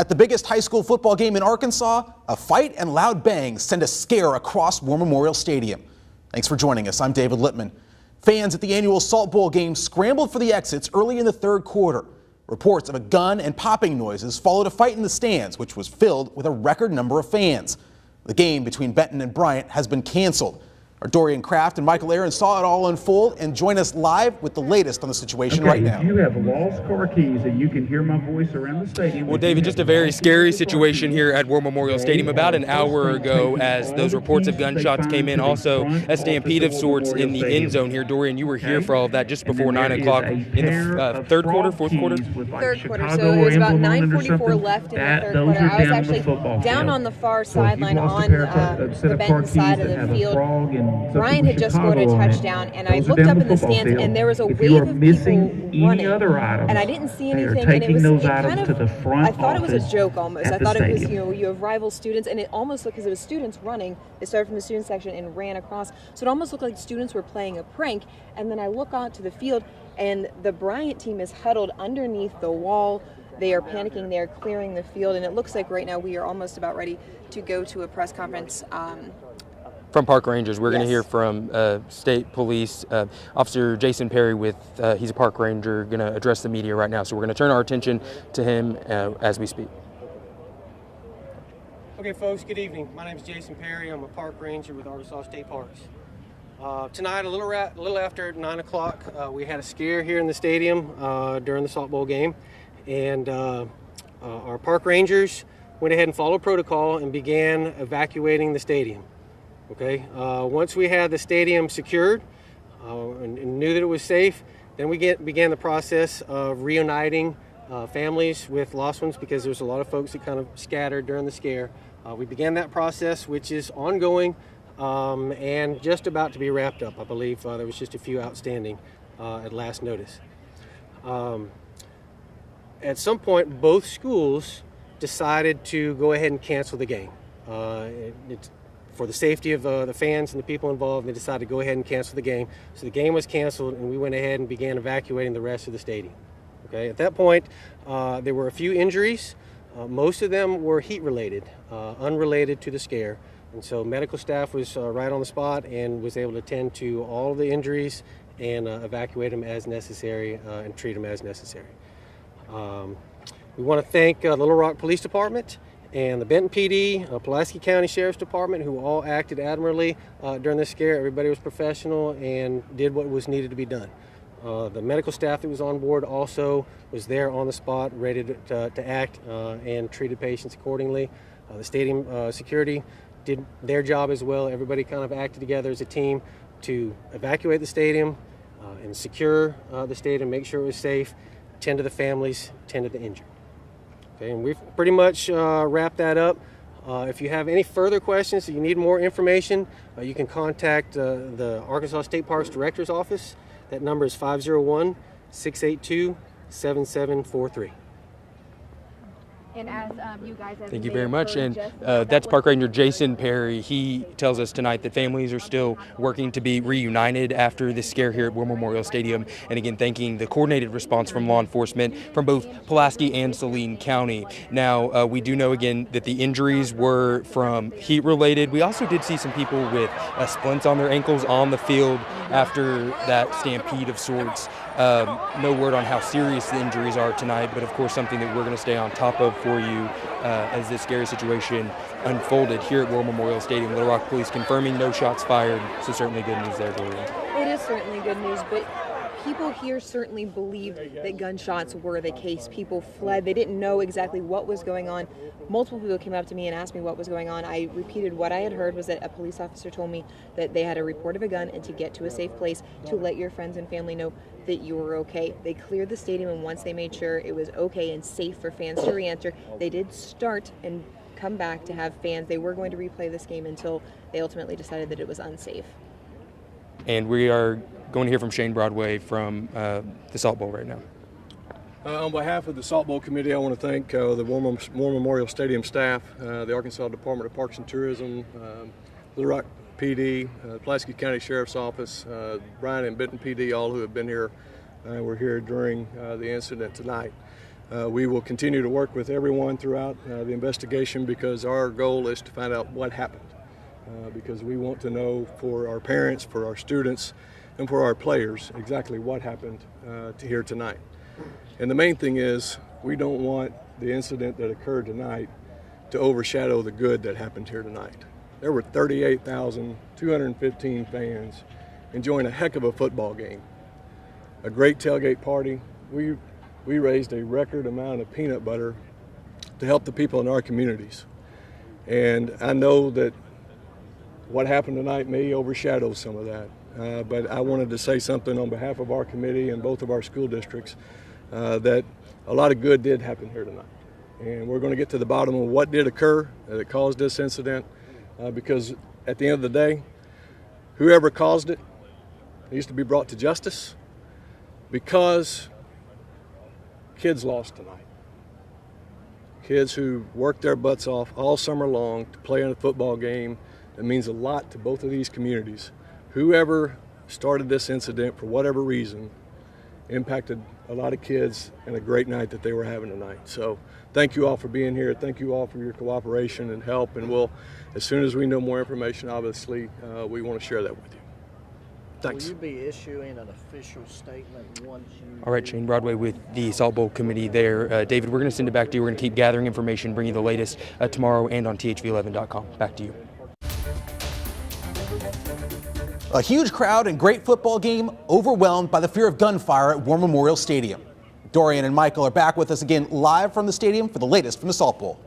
At the biggest high school football game in Arkansas, a fight and loud bangs send a scare across War Memorial Stadium. Thanks for joining us. I'm David Littman. Fans at the annual Salt Bowl game scrambled for the exits early in the third quarter. Reports of a gun and popping noises followed a fight in the stands, which was filled with a record number of fans. The game between Benton and Bryant has been canceled. Our Dorian Kraft and Michael Aaron saw it all unfold and join us live with the latest on the situation right now. If you have lost car keys and you can hear my voice around the stadium. Well, David, just a very scary situation here at War Memorial Stadium about an hour ago as those reports of gunshots came in. Also, a stampede of sorts in the end zone here. Dorian, you were here for all of that just before 9 o'clock in the third quarter, fourth quarter? Third quarter, so it was about 9:44 left in the third quarter. I was actually down on the far sideline on the Benton side of the field. Bryant had just scored a touchdown, and I looked up in the stands, and there was a wave of people running, and I didn't see anything, and I thought it was a joke almost. I thought it was, you have rival students, and it almost looked, because it was students running. They started from the student section and ran across, so it almost looked like students were playing a prank, and then I look out to the field, and the Bryant team is huddled underneath the wall. They are panicking, they're clearing the field, and it looks like right now we are almost about ready to go to a press conference. From Park Rangers, we're going to hear from State Police Officer Jason Perry he's a Park Ranger, going to address the media right now. So we're going to turn our attention to him as we speak. Okay, folks, good evening. My name is Jason Perry. I'm a Park Ranger with Arkansas State Parks. Tonight, a little after 9 o'clock, we had a scare here in the stadium during the Salt Bowl game. And our Park Rangers went ahead and followed protocol and began evacuating the stadium. Okay. Once we had the stadium secured and knew that it was safe, then we began the process of reuniting families with lost ones, because there's a lot of folks that kind of scattered during the scare. We began that process, which is ongoing and just about to be wrapped up. I believe there was just a few outstanding at last notice. At some point, both schools decided to go ahead and cancel the game. For the safety of the fans and the people involved, they decided to go ahead and cancel the game. So the game was canceled, and we went ahead and began evacuating the rest of the stadium. Okay. At that point, there were a few injuries. Most of them were heat-related, unrelated to the scare. And so medical staff was right on the spot and was able to attend to all of the injuries and evacuate them as necessary and treat them as necessary. We want to thank Little Rock Police Department and the Benton PD, Pulaski County Sheriff's Department, who all acted admirably during this scare. Everybody was professional and did what was needed to be done. The medical staff that was on board also was there on the spot, ready to act and treated patients accordingly. The stadium security did their job as well. Everybody kind of acted together as a team to evacuate the stadium and secure the stadium, make sure it was safe, tend to the families, tend to the injured. Okay, and we've pretty much wrapped that up. If you have any further questions, if you need more information, you can contact the Arkansas State Parks Director's Office. That number is 501-682-7743. And as you guys have Thank you very much. And that's Park Ranger Jason Perry. He tells us tonight that families are still working to be reunited after this scare here at War Memorial Stadium. And again, thanking the coordinated response from law enforcement from both Pulaski and Saline County. Now, we do know again that the injuries were from heat related. We also did see some people with splints on their ankles on the field after that stampede of sorts. No word on how serious the injuries are tonight, but of course something that we're going to stay on top of for you as this scary situation unfolded here at War Memorial Stadium. Little Rock Police confirming no shots fired, so certainly good news there, Dorian. It is certainly good news, but people here certainly believed that gunshots were the case. People fled. They didn't know exactly what was going on. Multiple people came up to me and asked me what was going on. I repeated what I had heard was that a police officer told me that they had a report of a gun and to get to a safe place to let your friends and family know that you were okay. They cleared the stadium, and once they made sure it was okay and safe for fans to re-enter, they did start and come back to have fans. They were going to replay this game until they ultimately decided that it was unsafe. And we are going to hear from Shane Broadway from the Salt Bowl right now. On behalf of the Salt Bowl Committee, I want to thank the War Memorial Stadium staff, the Arkansas Department of Parks and Tourism, Little Rock PD, Pulaski County Sheriff's Office, Bryan and Benton PD, all who have been here. We're here during the incident tonight. We will continue to work with everyone throughout the investigation because our goal is to find out what happened. Because we want to know for our parents, for our students, and for our players exactly what happened here tonight. And the main thing is we don't want the incident that occurred tonight to overshadow the good that happened here tonight. There were 38,215 fans enjoying a heck of a football game, a great tailgate party. We raised a record amount of peanut butter to help the people in our communities. And I know that what happened tonight may overshadow some of that, but I wanted to say something on behalf of our committee and both of our school districts that a lot of good did happen here tonight. And we're going to get to the bottom of what did occur that caused this incident, because at the end of the day, whoever caused it needs to be brought to justice, because kids lost tonight. Kids who worked their butts off all summer long to play in a football game that means a lot to both of these communities. Whoever started this incident, for whatever reason, impacted a lot of kids and a great night that they were having tonight. So thank you all for being here. Thank you all for your cooperation and help. And we'll, as soon as we know more information, obviously, we want to share that with you. Thanks. Will you be issuing an official statement once you... All right, Shane Broadway with the Salt Bowl committee there. David, we're going to send it back to you. We're going to keep gathering information, bring you the latest tomorrow and on thv11.com. Back to you. A huge crowd and great football game overwhelmed by the fear of gunfire at War Memorial Stadium. Dorian and Michael are back with us again live from the stadium for the latest from the Salt Bowl.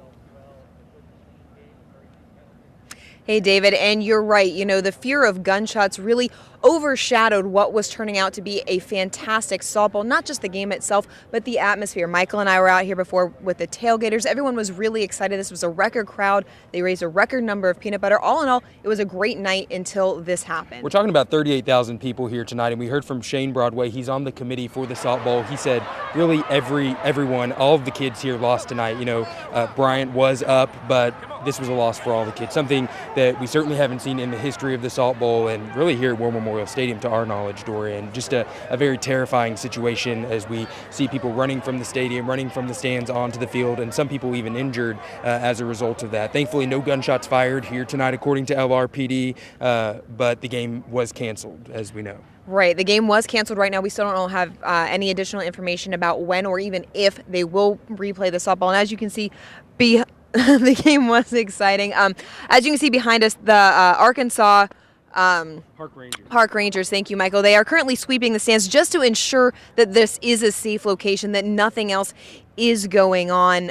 Hey, David, and you're right. You know, the fear of gunshots really overshadowed what was turning out to be a fantastic Salt Bowl, not just the game itself, but the atmosphere. Michael and I were out here before with the tailgaters. Everyone was really excited. This was a record crowd. They raised a record number of peanut butter. All in all, it was a great night until this happened. We're talking about 38,000 people here tonight, and we heard from Shane Broadway. He's on the committee for the Salt Bowl. He said really everyone, all of the kids here lost tonight. You know, Bryant was up, but this was a loss for all the kids, something that we certainly haven't seen in the history of the Salt Bowl and really here at War Memorial Stadium, to our knowledge, Dorian. Just a very terrifying situation as we see people running from the stadium, running from the stands onto the field, and some people even injured as a result of that. Thankfully, no gunshots fired here tonight, according to LRPD, but the game was canceled, as we know. Right. The game was canceled right now. We still don't have any additional information about when or even if they will replay the Salt Bowl. And as you can see, the game was exciting. As you can see behind us, the Arkansas Park Rangers, thank you, Michael. They are currently sweeping the stands just to ensure that this is a safe location, that nothing else is going on.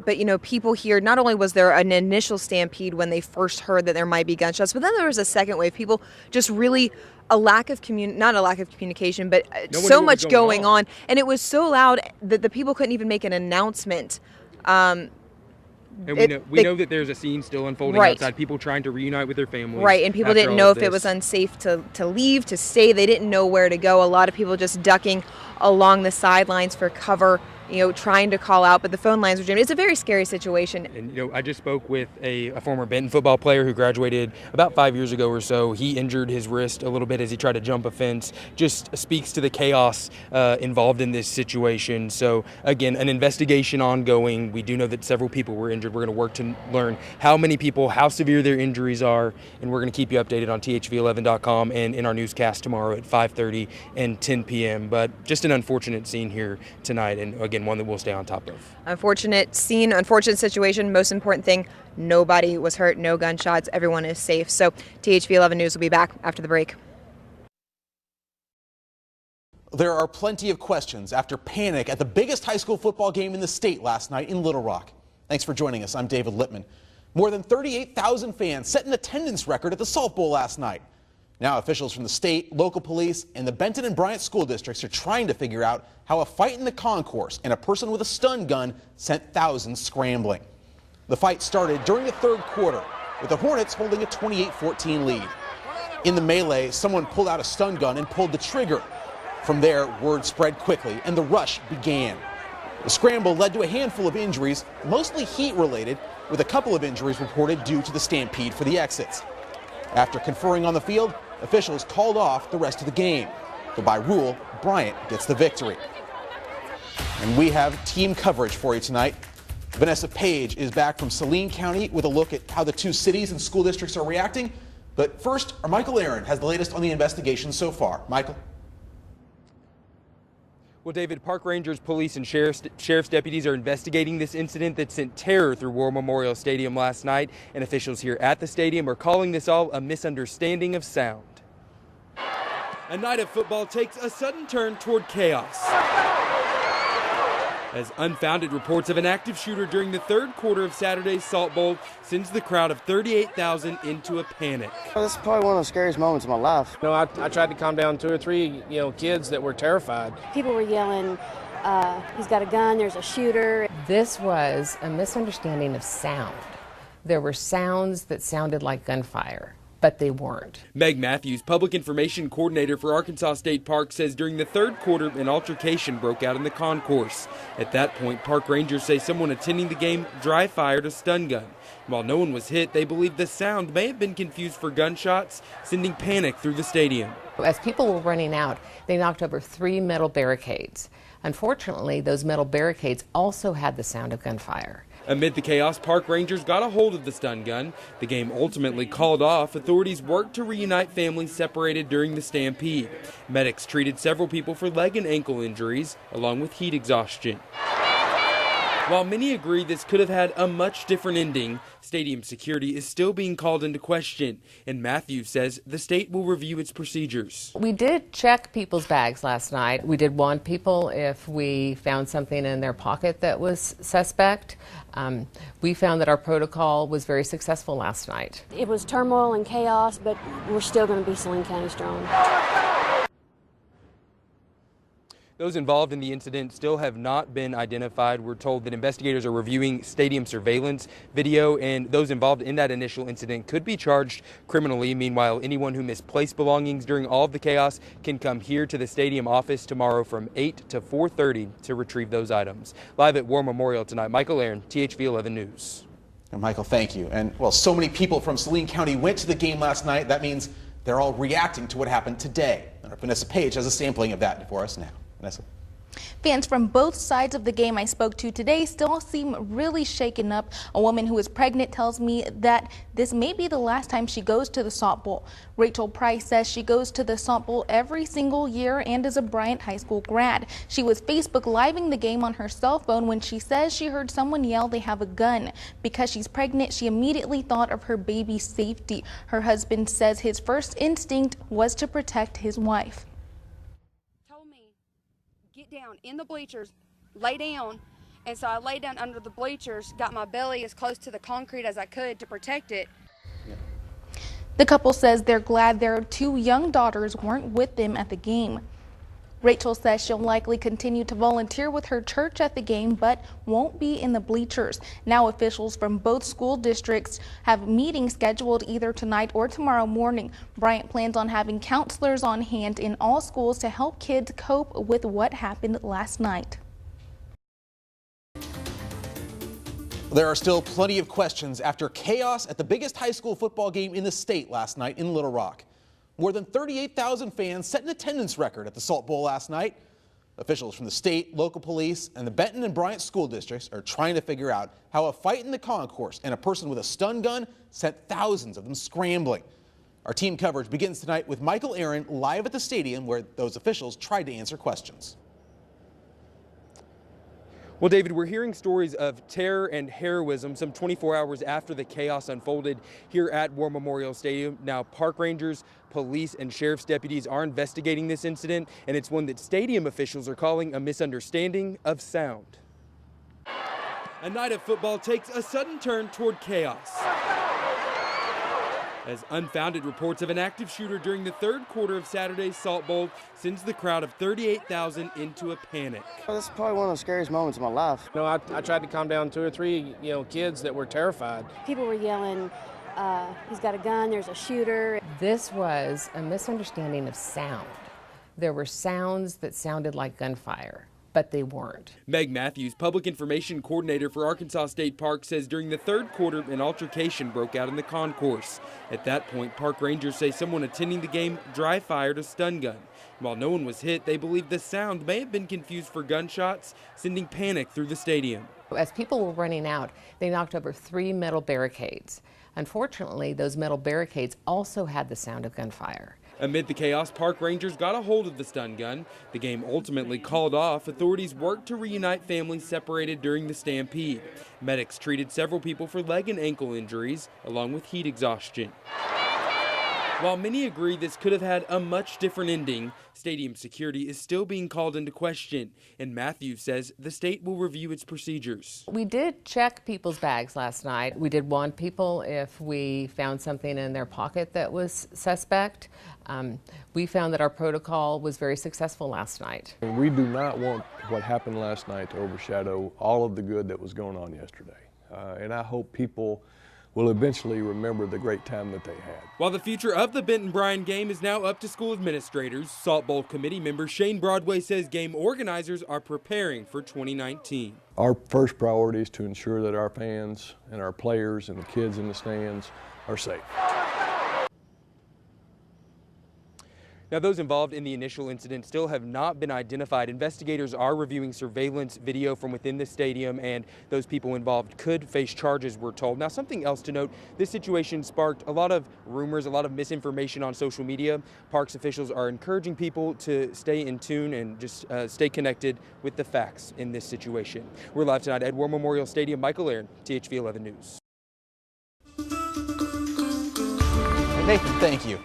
But, you know, people here, not only was there an initial stampede when they first heard that there might be gunshots, but then there was a second wave. People just really... not a lack of communication, but so much going on. And it was so loud that the people couldn't even make an announcement. And we know that there's a scene still unfolding outside, people trying to reunite with their families. Right, and people didn't know if it was unsafe to leave, to stay. They didn't know where to go. A lot of people just ducking along the sidelines for cover, you know, trying to call out, but the phone lines were jammed. It's a very scary situation. And, you know, I just spoke with a former Benton football player who graduated about 5 years ago or so. He injured his wrist a little bit as he tried to jump a fence. Just speaks to the chaos involved in this situation. So, again, an investigation ongoing. We do know that several people were injured. We're going to work to learn how many people, how severe their injuries are, and we're going to keep you updated on thv11.com and in our newscast tomorrow at 5:30 and 10 p.m. But just an unfortunate scene here tonight, and again, one that we'll stay on top of. Unfortunate scene, unfortunate situation. Most important thing, nobody was hurt, no gunshots, everyone is safe. So THV 11 News will be back after the break. There are plenty of questions after panic at the biggest high school football game in the state last night in Little Rock. Thanks for joining us. I'm David Littman. More than 38,000 fans set an attendance record at the Salt Bowl last night. Now officials from the state, local police, and the Benton and Bryant school districts are trying to figure out how a fight in the concourse and a person with a stun gun sent thousands scrambling. The fight started during the third quarter, with the Hornets holding a 28-14 lead. In the melee, someone pulled out a stun gun and pulled the trigger. From there, word spread quickly, and the rush began. The scramble led to a handful of injuries, mostly heat-related, with a couple of injuries reported due to the stampede for the exits. After conferring on the field, officials called off the rest of the game. But by rule, Bryant gets the victory. And we have team coverage for you tonight. Vanessa Page is back from Saline County with a look at how the two cities and school districts are reacting. But first, our Michael Aaron has the latest on the investigation so far. Michael? Well, David, park rangers, police, and sheriff's deputies are investigating this incident that sent terror through War Memorial Stadium last night, and officials here at the stadium are calling this all a misunderstanding of sound. A night of football takes a sudden turn toward chaos, as unfounded reports of an active shooter during the third quarter of Saturday's Salt Bowl sends the crowd of 38,000 into a panic. Well, this is probably one of the scariest moments of my life. I tried to calm down 2 or 3, kids that were terrified. People were yelling, he's got a gun, there's a shooter. This was a misunderstanding of sound. There were sounds that sounded like gunfire, but they weren't. Meg Matthews, public information coordinator for Arkansas State Park, says during the third quarter, an altercation broke out in the concourse. At that point, park rangers say someone attending the game dry fired a stun gun. While no one was hit, they believe the sound may have been confused for gunshots, sending panic through the stadium. As people were running out, they knocked over 3 metal barricades. Unfortunately, those metal barricades also had the sound of gunfire. Amid the chaos, park rangers got a hold of the stun gun. The game ultimately called off. Authorities worked to reunite families separated during the stampede. Medics treated several people for leg and ankle injuries, along with heat exhaustion. While many agree this could have had a much different ending, stadium security is still being called into question, and Matthews says the state will review its procedures. We did check people's bags last night. We did warn people if we found something in their pocket that was suspect. We found that our protocol was very successful last night. It was turmoil and chaos, but we're still going to be Saline County strong. Those involved in the incident still have not been identified. We're told that investigators are reviewing stadium surveillance video, and those involved in that initial incident could be charged criminally. Meanwhile, anyone who misplaced belongings during all of the chaos can come here to the stadium office tomorrow from 8 to 4:30 to retrieve those items. Live at War Memorial tonight, Michael Aaron, THV 11 News. And Michael, thank you. And well, so many people from Saline County went to the game last night. That means they're all reacting to what happened today. And our Vanessa Page has a sampling of that for us now. Vanessa. Fans from both sides of the game I spoke to today still seem really shaken up. A woman who is pregnant tells me that this may be the last time she goes to the Salt Bowl. Rachel Price says she goes to the Salt Bowl every single year and is a Bryant High School grad. She was Facebook Living the game on her cell phone when she says she heard someone yell they have a gun. Because she's pregnant, she immediately thought of her baby's safety. Her husband says his first instinct was to protect his wife. Get down in the bleachers, lay down, and so I laid down under the bleachers, got my belly as close to the concrete as I could to protect it. The couple says they're glad their 2 young daughters weren't with them at the game. Rachel says she'll likely continue to volunteer with her church at the game, but won't be in the bleachers. Now officials from both school districts have meetings scheduled either tonight or tomorrow morning. Bryant plans on having counselors on hand in all schools to help kids cope with what happened last night. There are still plenty of questions after chaos at the biggest high school football game in the state last night in Little Rock. More than 38,000 fans set an attendance record at the Salt Bowl last night. Officials from the state, local police, and the Benton and Bryant school districts are trying to figure out how a fight in the concourse and a person with a stun gun sent thousands of them scrambling. Our team coverage begins tonight with Michael Aaron live at the stadium where those officials tried to answer questions. Well, David, we're hearing stories of terror and heroism some 24 hours after the chaos unfolded here at War Memorial Stadium. Now, park rangers, police, and sheriff's deputies are investigating this incident, and it's one that stadium officials are calling a misunderstanding of sound. A night of football takes a sudden turn toward chaos, as unfounded reports of an active shooter during the third quarter of Saturday's Salt Bowl sends the crowd of 38,000 into a panic. Well, this is probably one of the scariest moments of my life. I tried to calm down 2 or 3, kids that were terrified. People were yelling, he's got a gun, there's a shooter. This was a misunderstanding of sound. There were sounds that sounded like gunfire, but they weren't. Meg Matthews, public information coordinator for Arkansas State Park, says during the third quarter, an altercation broke out in the concourse. At that point, park rangers say someone attending the game dry fired a stun gun. While no one was hit, they believe the sound may have been confused for gunshots, sending panic through the stadium. As people were running out, they knocked over 3 metal barricades. Unfortunately, those metal barricades also had the sound of gunfire. Amid the chaos, park rangers got a hold of the stun gun. The game ultimately called off. Authorities worked to reunite families separated during the stampede. Medics treated several people for leg and ankle injuries, along with heat exhaustion. While many agree this could have had a much different ending, stadium security is still being called into question, and Matthews says the state will review its procedures. We did check people's bags last night. We did warn people if we found something in their pocket that was suspect. We found that our protocol was very successful last night. We do not want what happened last night to overshadow all of the good that was going on yesterday. And I hope people will eventually remember the great time that they had. While the future of the Benton-Bryan game is now up to school administrators, Salt Bowl committee member Shane Broadway says game organizers are preparing for 2019. Our first priority is to ensure that our fans and our players and the kids in the stands are safe. Now, those involved in the initial incident still have not been identified. Investigators are reviewing surveillance video from within the stadium, and those people involved could face charges, we're told. Now, something else to note, this situation sparked a lot of rumors, a lot of misinformation on social media. Parks officials are encouraging people to stay in tune and just stay connected with the facts in this situation. We're live tonight at War Memorial Stadium. Michael Aaron, THV 11 News. Nathan, thank you.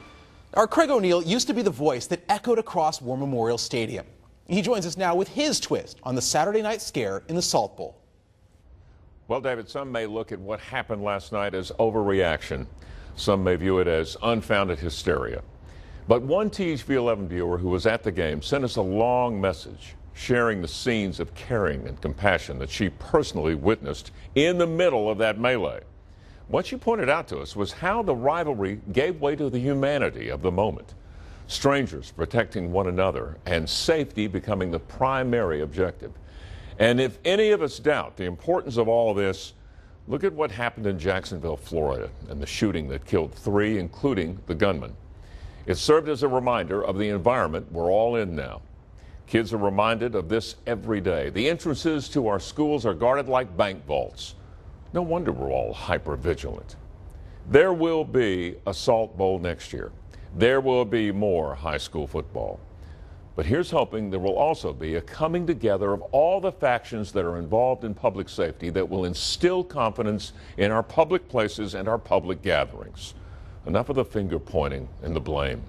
Our Craig O'Neill used to be the voice that echoed across War Memorial Stadium. He joins us now with his twist on the Saturday night scare in the Salt Bowl. Well, David, some may look at what happened last night as overreaction. Some may view it as unfounded hysteria. But one THV 11 viewer who was at the game sent us a long message sharing the scenes of caring and compassion that she personally witnessed in the middle of that melee. What she pointed out to us was how the rivalry gave way to the humanity of the moment. Strangers protecting one another and safety becoming the primary objective. And if any of us doubt the importance of all this, look at what happened in Jacksonville, Florida, and the shooting that killed 3, including the gunman. It served as a reminder of the environment we're all in now. Kids are reminded of this every day. The entrances to our schools are guarded like bank vaults. No wonder we're all hyper-vigilant. There will be a Salt Bowl next year. There will be more high school football. But here's hoping there will also be a coming together of all the factions that are involved in public safety that will instill confidence in our public places and our public gatherings. Enough of the finger pointing and the blame.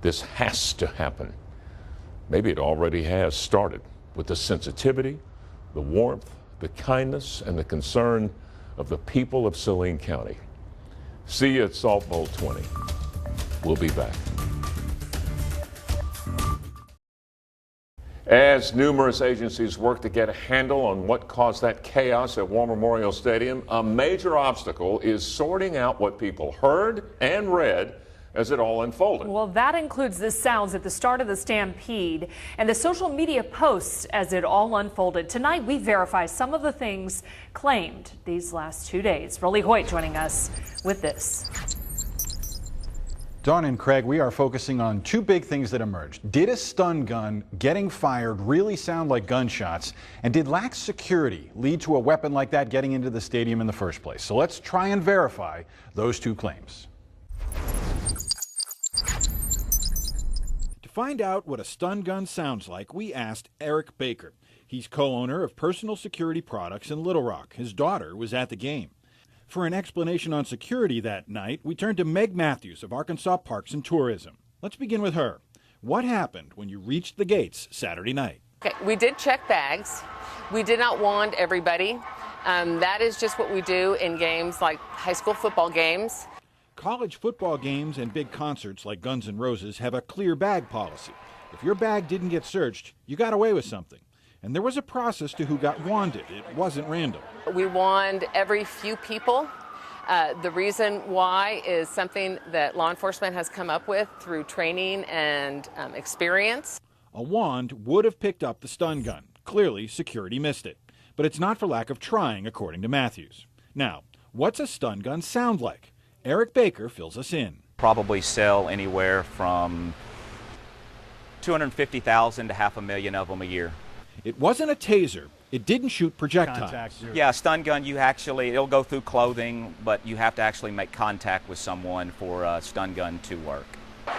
This has to happen. Maybe it already has started with the sensitivity, the warmth, the kindness, and the concern of the people of Saline County. See you at Salt Bowl 20. We'll be back. As numerous agencies work to get a handle on what caused that chaos at War Memorial Stadium, a major obstacle is sorting out what people heard and read as it all unfolded. Well, that includes the sounds at the start of the stampede and the social media posts as it all unfolded. Tonight, we verify some of the things claimed these last 2 days. Rolly Hoyt joining us with this. Dawn and Craig, we are focusing on 2 big things that emerged. Did a stun gun getting fired really sound like gunshots? And did lax security lead to a weapon like that getting into the stadium in the first place? So let's try and verify those 2 claims. To find out what a stun gun sounds like, we asked Eric Baker. He's co-owner of Personal Security Products in Little Rock. His daughter was at the game. For an explanation on security that night, we turned to Meg Matthews of Arkansas Parks and Tourism. Let's begin with her. What happened when you reached the gates Saturday night? Okay, we did check bags. We did not wand everybody. That is just what we do in games like high school football games. College football games and big concerts like Guns N' Roses have a clear bag policy. If your bag didn't get searched, you got away with something. And there was a process to who got wanded. It wasn't random. We wand every few people. The reason why is something that law enforcement has come up with through training and experience. A wand would have picked up the stun gun. Clearly, security missed it. But it's not for lack of trying, according to Matthews. Now, what's a stun gun sound like? Eric Baker fills us in. Probably sell anywhere from 250,000 to 500,000 of them a year. It wasn't a taser. It didn't shoot projectiles. Yeah, a stun gun, it'll go through clothing, but you have to actually make contact with someone for a stun gun to work.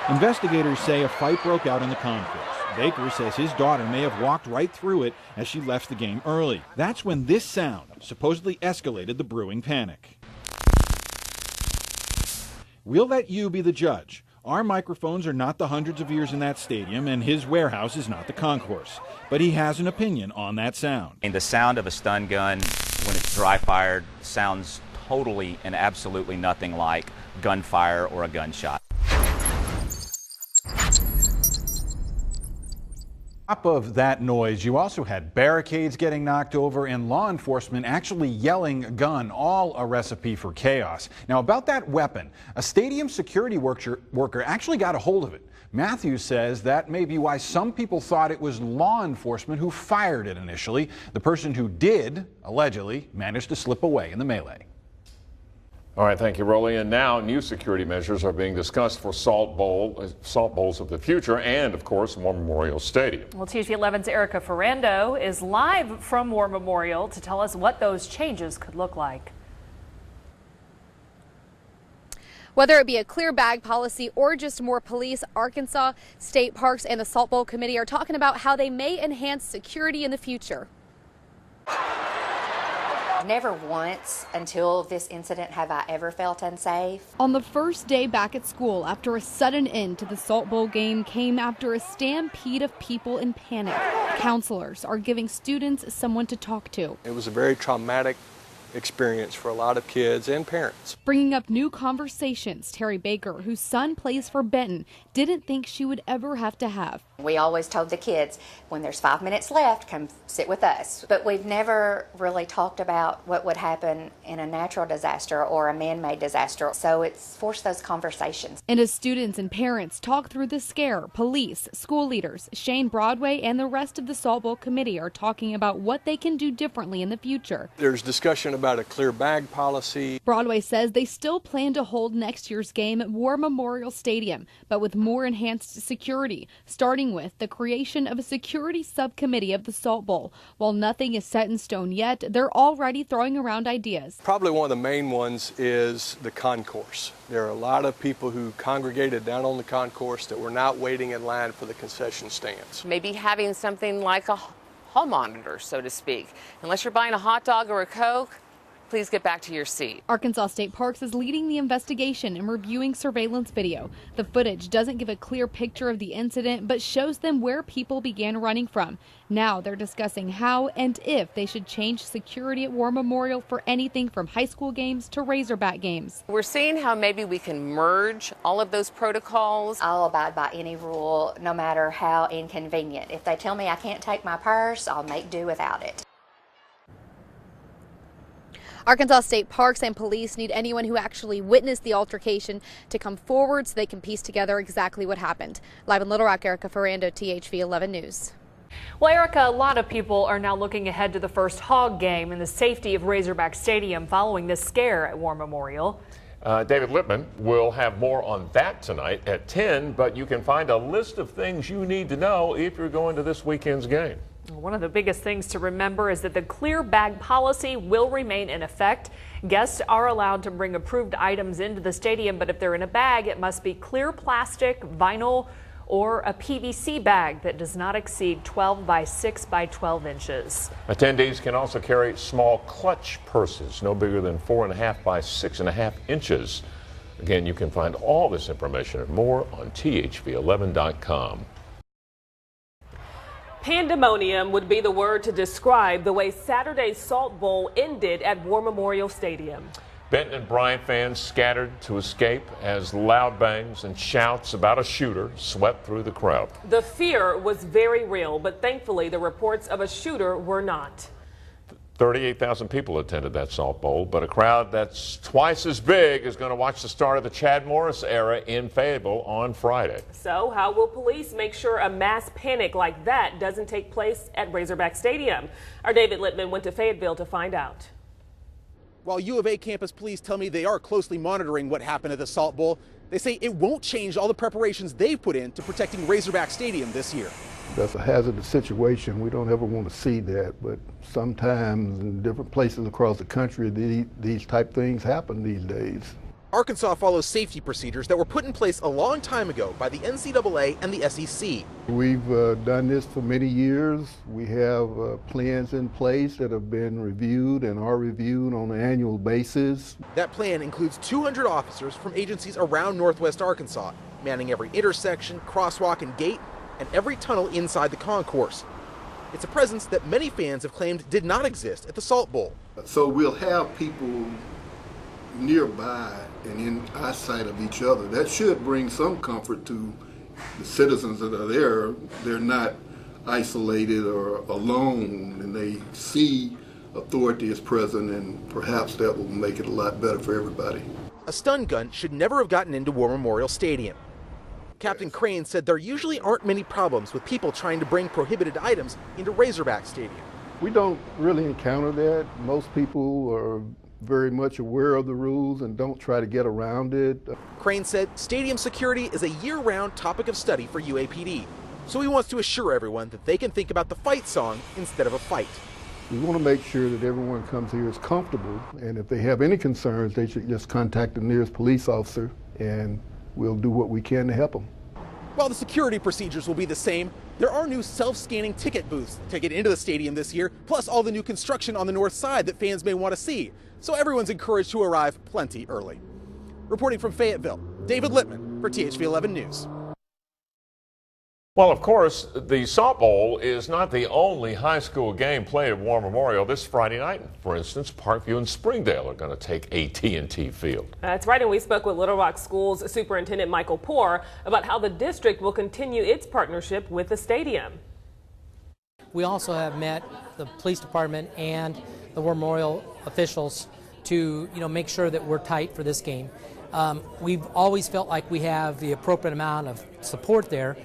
Investigators say a fight broke out in the concourse. Baker says his daughter may have walked right through it as she left the game early. That's when this sound supposedly escalated the brewing panic. We'll let you be the judge. Our microphones are not the hundreds of years in that stadium, and his warehouse is not the concourse. But he has an opinion on that sound. And the sound of a stun gun, when it's dry fired, sounds totally and absolutely nothing like gunfire or a gunshot. On top of that noise, you also had barricades getting knocked over and law enforcement actually yelling gun, all a recipe for chaos. Now, about that weapon, a stadium security worker actually got a hold of it. Matthews says that may be why some people thought it was law enforcement who fired it initially. The person who did, allegedly, managed to slip away in the melee. All right, thank you, Rolly. And now new security measures are being discussed for Salt Bowls of the future and, of course, War Memorial Stadium. Well, THV 11's Erica Ferrando is live from War Memorial to tell us what those changes could look like. Whether it be a clear bag policy or just more police, Arkansas State Parks and the Salt Bowl Committee are talking about how they may enhance security in the future. Never once until this incident have I ever felt unsafe. On the first day back at school, after a sudden end to the Salt Bowl game came after a stampede of people in panic. Counselors are giving students someone to talk to. It was a very traumatic experience for a lot of kids and parents. Bringing up new conversations, Terry Baker, whose son plays for Benton, didn't think she would ever have to have. We always told the kids, when there's 5 minutes left, come sit with us. But we've never really talked about what would happen in a natural disaster or a man-made disaster. So it's forced those conversations. And as students and parents talk through the scare, police, school leaders, Shane Broadway, and the rest of the Salt Bowl Committee are talking about what they can do differently in the future. There's discussion about a clear bag policy. Broadway says they still plan to hold next year's game at War Memorial Stadium, but with more enhanced security, starting with the creation of a security subcommittee of the Salt Bowl. While nothing is set in stone yet, they're already throwing around ideas. Probably one of the main ones is the concourse. There are a lot of people who congregated down on the concourse that were not waiting in line for the concession stands. Maybe having something like a hall monitor, so to speak. Unless you're buying a hot dog or a Coke, please get back to your seat. Arkansas State Parks is leading the investigation and reviewing surveillance video. The footage doesn't give a clear picture of the incident, but shows them where people began running from. Now they're discussing how and if they should change security at War Memorial for anything from high school games to Razorback games. We're seeing how maybe we can merge all of those protocols. I'll abide by any rule, no matter how inconvenient. If they tell me I can't take my purse, I'll make do without it. Arkansas State Parks and police need anyone who actually witnessed the altercation to come forward so they can piece together exactly what happened. Live in Little Rock, Erica Ferrando, THV 11 News. Well, Erica, a lot of people are now looking ahead to the first Hog game and the safety of Razorback Stadium following this scare at War Memorial. David Lippman will have more on that tonight at 10, but you can find a list of things you need to know if you're going to this weekend's game. One of the biggest things to remember is that the clear bag policy will remain in effect. Guests are allowed to bring approved items into the stadium, but if they're in a bag, it must be clear plastic, vinyl, or a PVC bag that does not exceed 12 by 6 by 12 inches. Attendees can also carry small clutch purses, no bigger than 4.5 by 6.5 inches. Again, you can find all this information and more on THV11.com. Pandemonium would be the word to describe the way Saturday's Salt Bowl ended at War Memorial Stadium. Benton and Bryant fans scattered to escape as loud bangs and shouts about a shooter swept through the crowd. The fear was very real, but thankfully the reports of a shooter were not. 38,000 people attended that Salt Bowl, but a crowd that's twice as big is going to watch the start of the Chad Morris era in Fayetteville on Friday. So how will police make sure a mass panic like that doesn't take place at Razorback Stadium? Our David Littman went to Fayetteville to find out. While U of A campus police tell me they are closely monitoring what happened at the Salt Bowl, They say it won't change all the preparations they've put into protecting Razorback Stadium this year. That's a hazardous situation. We don't ever want to see that, but sometimes in different places across the country, these type things happen these days. Arkansas follows safety procedures that were put in place a long time ago by the NCAA and the SEC. We've done this for many years. We have plans in place that have been reviewed and are reviewed on an annual basis. That plan includes 200 officers from agencies around Northwest Arkansas, manning every intersection, crosswalk, and gate, and every tunnel inside the concourse. It's a presence that many fans have claimed did not exist at the Salt Bowl. So we'll have people nearby and in eyesight of each other. That should bring some comfort to the citizens that are there. They're not isolated or alone, and they see authority is present, and perhaps that will make it a lot better for everybody. A stun gun should never have gotten into War Memorial Stadium. Captain Crane said there usually aren't many problems with people trying to bring prohibited items into Razorback Stadium. We don't really encounter that. Most people are very much aware of the rules and don't try to get around it. Crane said stadium security is a year-round topic of study for UAPD, so he wants to assure everyone that they can think about the fight song instead of a fight. We want to make sure that everyone comes here is comfortable, and if they have any concerns, they should just contact the nearest police officer, and we'll do what we can to help them. While the security procedures will be the same, there are new self-scanning ticket booths to get into the stadium this year, plus all the new construction on the north side that fans may want to see. So everyone's encouraged to arrive plenty early. Reporting from Fayetteville, David Littman for THV 11 News. Well, of course, the Salt Bowl is not the only high school game played at War Memorial. This Friday night, for instance, Parkview and Springdale are going to take AT&T Field. That's right, and we spoke with Little Rock Schools Superintendent Michael Poore about how the district will continue its partnership with the stadium. We also have met the police department and the War Memorial officials to make sure that we're tight for this game. We've always felt like we have the appropriate amount of support there.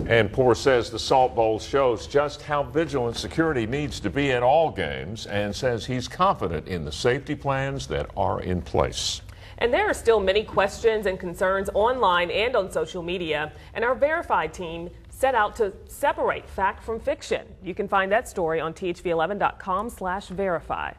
And Poore says the Salt Bowl shows just how vigilant security needs to be at all games, and says he's confident in the safety plans that are in place. And there are still many questions and concerns online and on social media, and our Verified team set out to separate fact from fiction. You can find that story on thv11.com/verify.